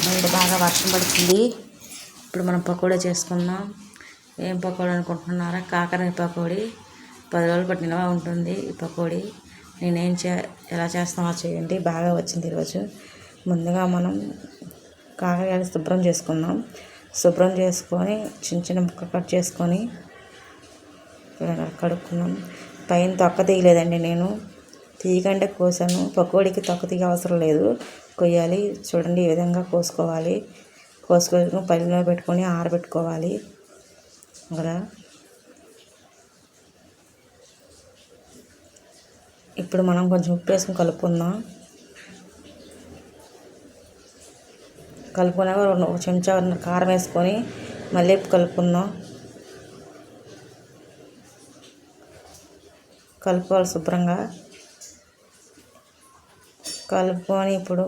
బయట బాగా వర్షం పడుతుంది. ఇప్పుడు మనం పకోడీ చేసుకుందాం. ఏం పకోడీ అనుకుంటున్నారా? కాకరకాయ పకోడీ. 10 రోజులు పాటు నిల్వ ఉంటుంది ఈ పకోడీ. ఎలా చేస్తామో చేయండి. బాగా వచ్చింది ఈరోజు. ముందుగా మనం కాకరకాయలు శుభ్రం చేసుకుందాం. శుభ్రం చేసుకొని చిన్న చిన్న ముక్క కట్ చేసుకొని కడుక్కున్నాం. పైన తొక్క తీయలేదండి, నేను తీయకంటే కోసాను. పకోడీకి తొక్క తీయ అవసరం లేదు, కొయ్యాలి. చూడండి ఈ విధంగా కోసుకోవాలి. కోసుకొని పల్లెలో పెట్టుకొని ఆరబెట్టుకోవాలి. అలా ఇప్పుడు మనం కొంచెం ఉప్పు వేసుకొని కలుపుకుందాం. కలుపుకున్నాక ఒక చెంచా కారం వేసుకొని మళ్ళీ కలుపుకుందాం. కలుపుకోవాలి శుభ్రంగా. కలుపుకొని ఇప్పుడు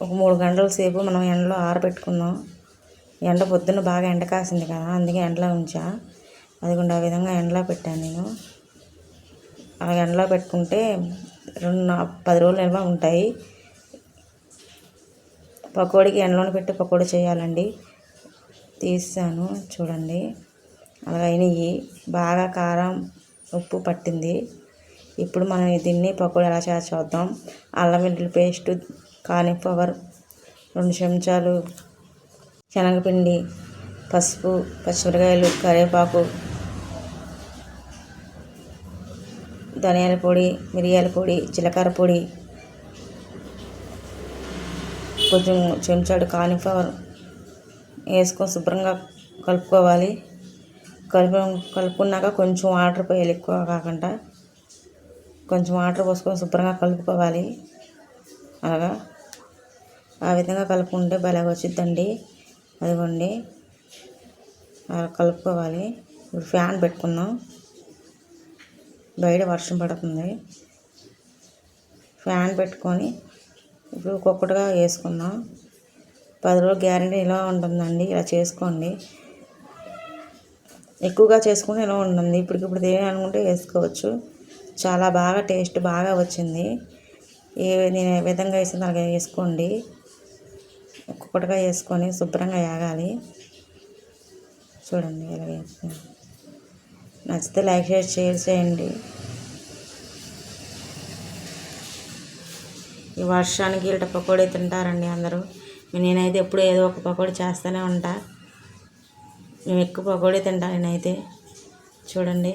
ఒక 3 గంటల సేపు మనం ఎండలో ఆరబెట్టుకుందాం. ఎండ పొద్దున్న బాగా ఎండ కాసింది కదా, అందుకే ఎండలో ఉంచా. అదిగోండి ఆ విధంగా ఎండలో పెట్టాను నేను. అలా ఎండలో పెట్టుకుంటే 10 రోజులు నిల్వ ఉంటాయి. పకోడీకి ఎండలోనే పెట్టి పకోడీ చేయాలండి. తీసాను చూడండి. అలాగ అయినాయి. బాగా కారం ఉప్పు పట్టింది. ఇప్పుడు మనం దీన్ని పకోడీ ఎలా చేయాలో చూద్దాం. అల్లం వెల్లుల్లి పేస్ట్, కాలీఫ్లవర్, 2 చెంచాలు శనగపిండి, పసుపు, పచ్చిమిరకాయలు, కరివేపాకు, ధనియాల పొడి, మిరియాల పొడి, జీలకర్ర పొడి, కొంచెం చెంచాడు కాలీఫ్లవర్ వేసుకొని శుభ్రంగా కలుపుకోవాలి. కలుపుకున్నాక కొంచెం వాటర్ పోయాలి, ఎక్కువ కాకుండా. కొంచెం వాటర్ పోసుకొని శుభ్రంగా కలుపుకోవాలి. అలాగా ఆ విధంగా కలుపుకుంటే భలే వచ్చిద్దండి. అదిగోండి అలా కలుపుకోవాలి. ఇప్పుడు ఫ్యాన్ పెట్టుకుందాం. బయట వర్షం పడుతుంది. ఫ్యాన్ పెట్టుకొని ఇప్పుడు ఒక్కొక్కటిగా వేసుకుందాం. 10 రోజులు గ్యారెంటీ ఇలా ఉంటుందండి. ఇలా చేసుకోండి. ఎక్కువగా చేసుకుంటే ఇలా ఉంటుంది. ఇప్పుడు ఏమి అనుకుంటే వేసుకోవచ్చు. చాలా బాగా టేస్ట్ బాగా వచ్చింది. నేను ఏ విధంగా వేసిందో అలాగే వేసుకోండి. ఒక్కొక్కటిగా వేసుకొని శుభ్రంగా వేగాలి. చూడండి ఇలా వేసుకొని. నచ్చితే లైక్ షేర్ చేయండి. ఈ వర్షానికి ఇట్ట పకోడీ తింటారండి అందరూ. నేనైతే ఎప్పుడూ ఏదో ఒక పకోడీ చేస్తూనే ఉంటా. మేము ఎక్కువ పకోడీ తింటాను నేనైతే. చూడండి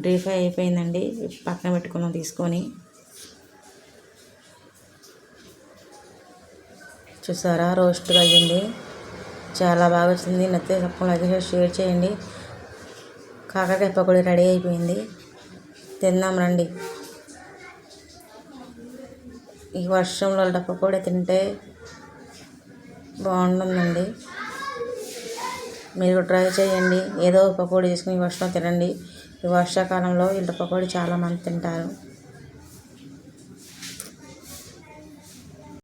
డ్రీ ఫ్రై అయిపోయిందండి. పక్కన పెట్టుకున్నాం తీసుకొని. చూసారా రోస్ట్గా అయ్యింది. చాలా బాగా వచ్చింది. నచ్చితే తప్పకుండా లైక్ షేర్ చేయండి. కాకరకాయ పకోడీ రెడీ అయిపోయింది. తిందాం రండి. ఈ వర్షంలో పకోడీ తింటే బాగుంటుందండి. మీరు ట్రై చేయండి. ఏదో పకోడీ చేసుకుని ఈ వర్షంలో తినండి. ఈ వర్షాకాలంలో ఇంత పకోడీ చాలామంది తింటారు.